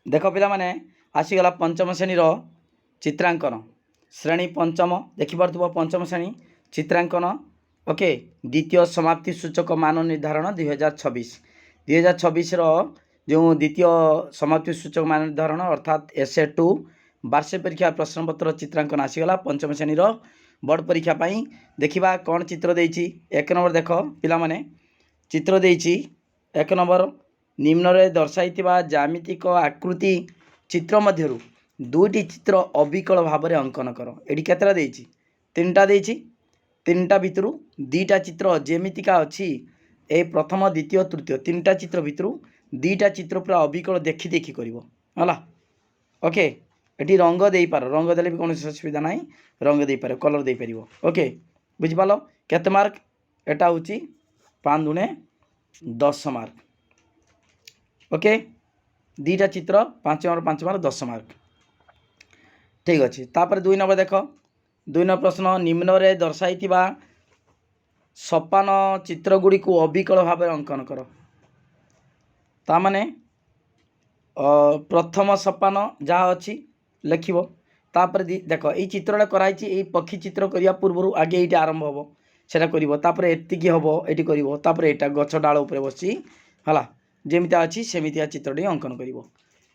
देख पे आसीगला पंचम श्रेणी चित्रांकन श्रेणी पंचम देखिपे पंचम श्रेणी चित्रांकन ओके द्वितीय समाप्ति सूचक मान निर्धारण 2026 जो द्वितीय समाप्ति सूचक मान निर्धारण अर्थात SA2 वार्षिक परीक्षा प्रश्नपत्र चित्रांकन आसीगला पंचम श्रेणी बोर्ड परीक्षा देखा कौन चित्र देछि। एक नंबर देख पिला चित्र देछि एक नंबर निम्न रे दर्शाई ज्यामितिक आकृति चित्र मध्यरु दुईटी चित्र अविकल भाव में अंकन कर। एटी केतरा देछि तीनटा देछि तीनटा भितरु दीटा चित्र जेमितिका अछि ए प्रथम द्वितीय तृतीय तीनटा चित्र भितरु दीटा चित्र पूरा अविकल देखि देखि करिवो हला ओके। एटी रंग देई पार रंग देले भी कोनोसी असुविधा नाही रंग देई पार कलर देई परिवो ओके बुझि पालो केते मार्क एटा होची 5 दुने 10 मार्क ओके दीटा चित्र 5 मार्क 10 मार्क ठीक अच्छे। तापर 2 नंबर देख 2 नंबर प्रश्न निम्न रे दर्शाई सोपान चित्र गुड़ी को अविकल भाव अंकन कर। तामाने प्रथम सोपान जहाँ अच्छी लिखिबो तापर देख ये चित्रटा कराई ये पक्षी चित्र करिया पूर्व आगे ये आरंभ हम सेटा करिवो तापर एतिकी हबो एटी करिवो तापर एटा गछ डाल ऊपर बसी हला जेमिता अच्छी सेमितिया चित्रटी अंकन करिवो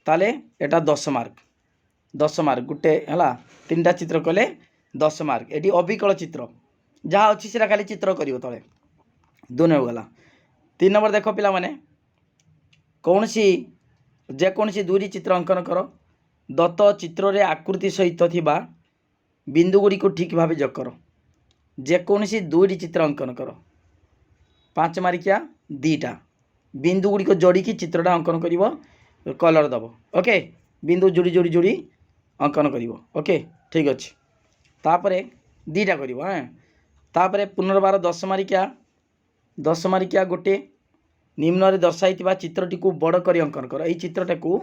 ताले एटा 10 मार्क गुटे हला तीनटा चित्र कले 10 मार्क एटी अविकल चित्र जहाँ अच्छी से खाली चित्र करिवो तले 2 नंबर गला। 3 नंबर देख पिला माने कौन सी जेकोसी दुईटी चित्र अंकन कर दत्त चित्र रे आकृति सहित थिबा बिंदु गुड़ी को ठीक भाव जोग कर। जेकोसी दुईटी चित्र अंकन कर 5 मार्किया दीटा बिंदु गुड़ी को जोड़ी की चित्रटा अंकन करिवो कलर दबो ओके बिंदु जोड़ी जोड़ी जोड़ी अंकन करिवो ओके ठीक अच्छे। तापरे दीटा करिवो हाँ तापरे पुनर्बार 10 मार्किया गोटे निम्न रे दर्शाई चित्रटी को बड़ करी अंकन कर। यही चित्रटा को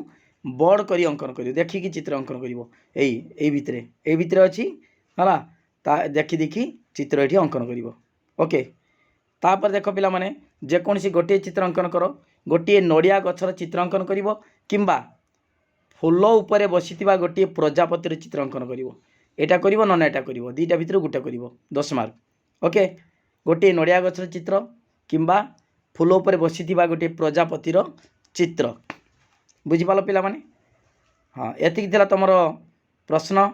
बड़ करी अंकन कर देखिकी चित्र अंकन करिवो एई भितरे अच्छी हला ता देखि देखि चित्र ये अंकन करिवो ओके। तापर देख पिला माने जेकोसी गोटे चित्र अंकन कर गोटे नड़िया गछर चित्र अंकन करिवो किंबा फूल उपरे बसीथिबा गोटे प्रजापतिर चित्र अंकन करिवो एटा करिवो न एटा करिवो दीटा भितर गोटे करिवो 10 मार्क ओके। गोटे नड़िया गछर चित्र किंबा फूल उपरे बसीथिबा गोटे प्रजापतिर चित्र बुझिपाल पिला माने हाँ एतिक थिला तमर प्रश्न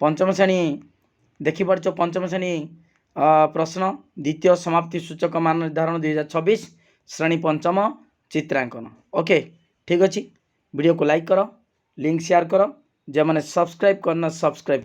पंचम श्रेणी देखि पारछ पंचम श्रेणी प्रश्न द्वितीय समाप्ति सूचक मान निर्धारण 2026 श्रेणी पंचम चित्रांकन ओके ठीक अच्छे। वीडियो को लाइक करो लिंक शेयर करो जो मैंने सब्सक्राइब करना सब्सक्राइब